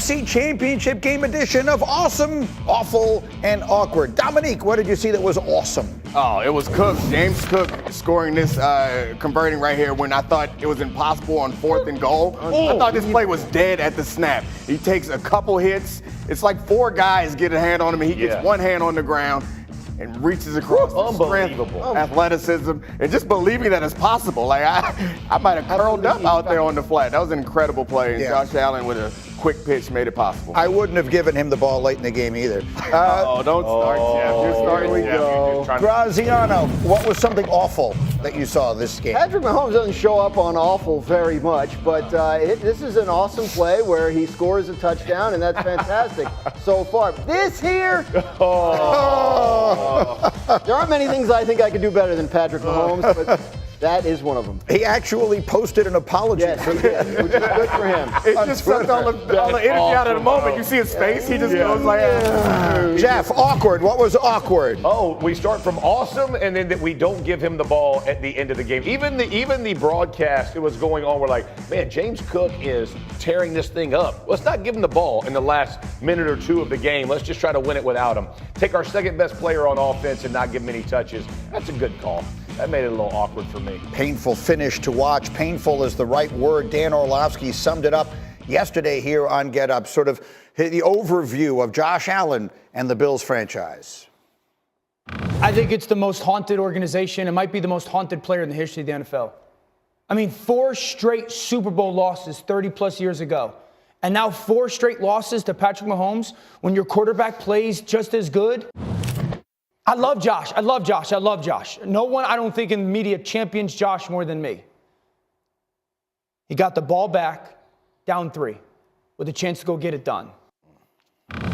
AFC Championship Game edition of Awesome, Awful, and Awkward. Dominique, what did you see that was awesome? Oh, it was Cook, James Cook, scoring this, converting right here when I thought it was impossible on 4th and goal. I thought this play was dead at the snap. He takes a couple hits. It's like 4 guys get a hand on him, and he gets one hand on the ground and reaches across the strength, athleticism, and just believing that it's possible. Like, I might have curled up out there on the flat. That was an incredible play, and Josh Allen with a quick pitch made it possible. I wouldn't have given him the ball late in the game either. Don't start, Jeff. You're starting, Jeff. Graziano, what was something awful that you saw this game? Patrick Mahomes doesn't show up on awful very much, but this is an awesome play where he scores a touchdown, and that's fantastic so far. This here, there aren't many things I think I could do better than Patrick Mahomes, but that is one of them. He actually posted an apology for that, which is good for him. It just sucked all the energy out of the moment. You see his face, he just goes like, Jeff, awkward. What was awkward? Oh, we start from awesome, and then that we don't give him the ball at the end of the game. Even the broadcast, it was going on. We're like, man, James Cook is tearing this thing up. Let's not give him the ball in the last minute or two of the game. Let's just try to win it without him. Take our second best player on offense and not give him any touches. That's a good call. That made it a little awkward for me. Painful finish to watch. Painful is the right word. Dan Orlovsky summed it up yesterday here on Get Up, sort of the overview of Josh Allen and the Bills franchise. I think it's the most haunted organization. It might be the most haunted player in the history of the NFL. I mean, 4 straight Super Bowl losses 30-plus years ago. And now 4 straight losses to Patrick Mahomes when your quarterback plays just as good. I love Josh. I love Josh. I love Josh. No one, I don't think, in the media champions Josh more than me. He got the ball back, down 3, with a chance to go get it done. All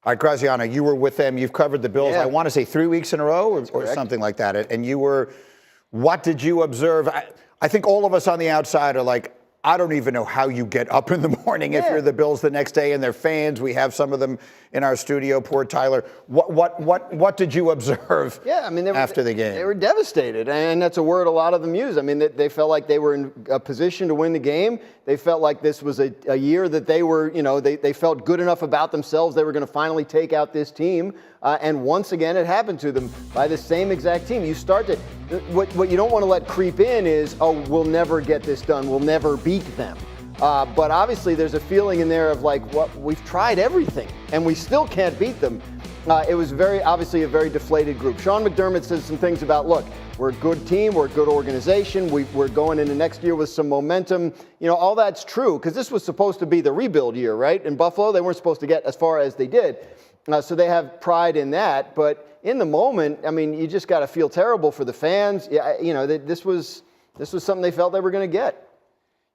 right, Graziano, you were with them. You've covered the Bills, I want to say 3 weeks in a row or something like that. And you were, what did you observe? I think all of us on the outside are like, I don't even know how you get up in the morning if you're the Bills the next day and they're fans. We have some of them in our studio. Poor Tyler. What did you observe after the game? They were devastated, and that's a word a lot of them use. I mean, they felt like they were in a position to win the game. They felt like this was a year that they were, they felt good enough about themselves. They were going to finally take out this team. And once again, it happened to them by the same exact team. You start to, what you don't want to let creep in is, we'll never get this done. We'll never beat them. But obviously there's a feeling in there of like, we've tried everything and we still can't beat them. It was obviously a very deflated group. Sean McDermott said some things about, look, we're a good team, we're a good organization, we're going into next year with some momentum. All that's true because this was supposed to be the rebuild year, right? In Buffalo, they weren't supposed to get as far as they did. So they have pride in that, but in the moment, I mean, you just got to feel terrible for the fans. This was something they felt they were going to get.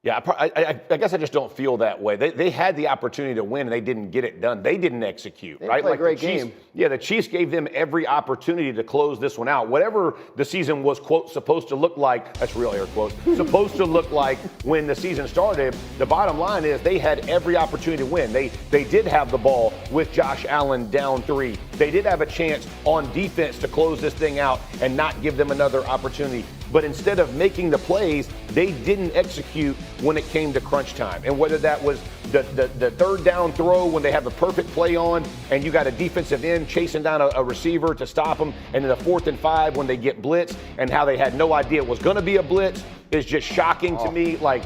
Yeah, I guess I just don't feel that way. They had the opportunity to win, and they didn't get it done. They didn't execute, they right? Played a great game. Yeah, the Chiefs gave them every opportunity to close this one out. Whatever the season was, quote, supposed to look like, that's real air quotes, supposed to look like when the season started, the bottom line is they had every opportunity to win. They did have the ball with Josh Allen down 3. They did have a chance on defense to close this thing out and not give them another opportunity. But instead of making the plays, they didn't execute when it came to crunch time. And whether that was the third down throw when they have a perfect play on and you got a defensive end chasing down a receiver to stop them, and then the 4th and 5 when they get blitzed and how they had no idea it was going to be a blitz is just shocking to me. Like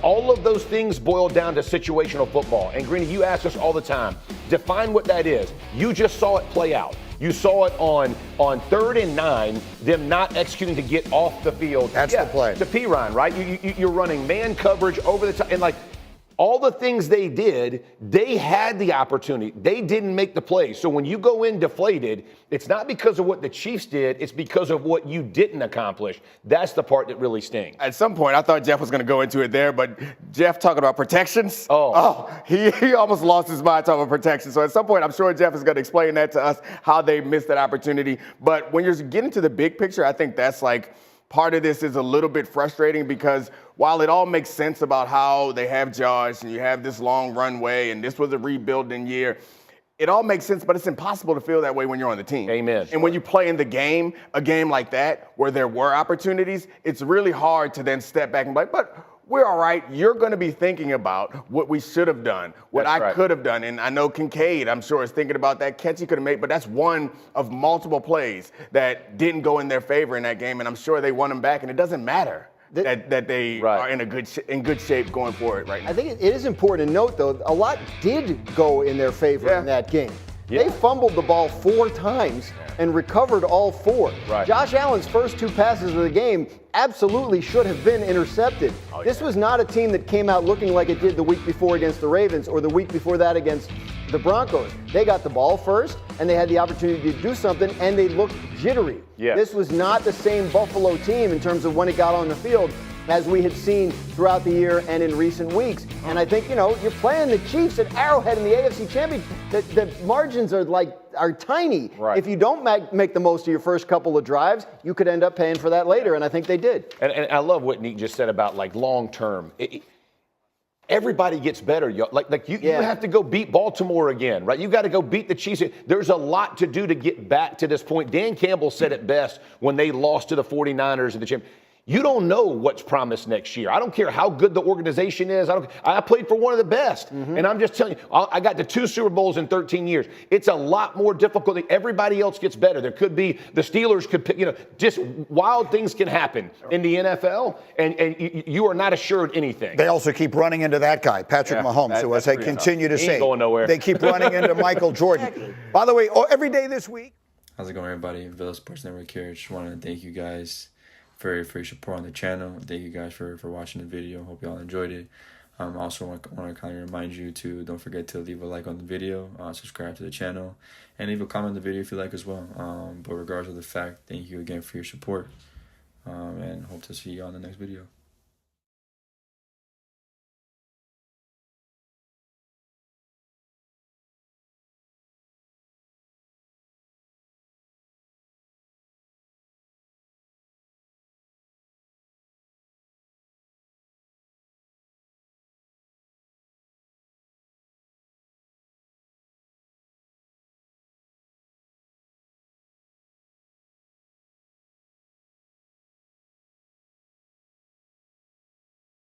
all of those things boil down to situational football. And Greeny, you ask us all the time, define what that is. You just saw it play out. You saw it on 3rd and 9, them not executing to get off the field. That's the play. To Pirine, right? You're running man coverage over the top. And all the things they did, they had the opportunity. They didn't make the play. So when you go in deflated, it's not because of what the Chiefs did. It's because of what you didn't accomplish. That's the part that really stings. At some point, I thought Jeff was going to go into it there, but Jeff talking about protections. He almost lost his mind talking about protection. So at some point, I'm sure Jeff is going to explain that to us, how they missed that opportunity. But when you're getting to the big picture, I think that's part of this is a little bit frustrating because while it all makes sense about how they have Josh and you have this long runway and this was a rebuilding year, it all makes sense, but it's impossible to feel that way when you're on the team. Amen. And when you play in a game like that where there were opportunities, it's really hard to then step back and be like, but we're all right. You're going to be thinking about what we should have done, what That's I right. could have done. And I know Kincaid, I'm sure, is thinking about that catch he could have made, but that's one of multiple plays that didn't go in their favor in that game, and I'm sure they won them back, and it doesn't matter that they are in good shape going forward right now. I think it is important to note, though, a lot did go in their favor in that game. They fumbled the ball 4 times and recovered all 4. Right. Josh Allen's first 2 passes of the game absolutely should have been intercepted. This was not a team that came out looking like it did the week before against the Ravens or the week before that against the Broncos. They got the ball first, and they had the opportunity to do something, and they looked jittery. Yes. This was not the same Buffalo team in terms of when it got on the field as we had seen throughout the year and in recent weeks. And I think, you're playing the Chiefs at Arrowhead in the AFC Championship. The margins are tiny. Right. If you don't make the most of your first couple of drives, you could end up paying for that later, and I think they did. And I love what Nick just said about long term. Everybody gets better. You have to go beat Baltimore again, right? You got to go beat the Chiefs. There's a lot to do to get back to this point. Dan Campbell said it best when they lost to the 49ers in the championship. You don't know what's promised next year. I don't care how good the organization is. I played for one of the best. And I'm just telling you, I got to 2 Super Bowls in 13 years. It's a lot more difficult. Everybody else gets better. There could be, the Steelers could pick, just wild things can happen in the NFL, and you are not assured anything. They also keep running into that guy, Patrick Mahomes, who, as they continue to He ain't say, going nowhere. they keep running into Michael Jordan. By the way, every day this week. How's it going, everybody? Villa Sports Network here. Just want to thank you guys for your support on the channel. Thank you guys for watching the video. Hope y'all enjoyed it. I also want to kind of remind you to don't forget to leave a like on the video, subscribe to the channel, and leave a comment on the video if you like as well. But regardless of the fact, thank you again for your support, and hope to see you on the next video.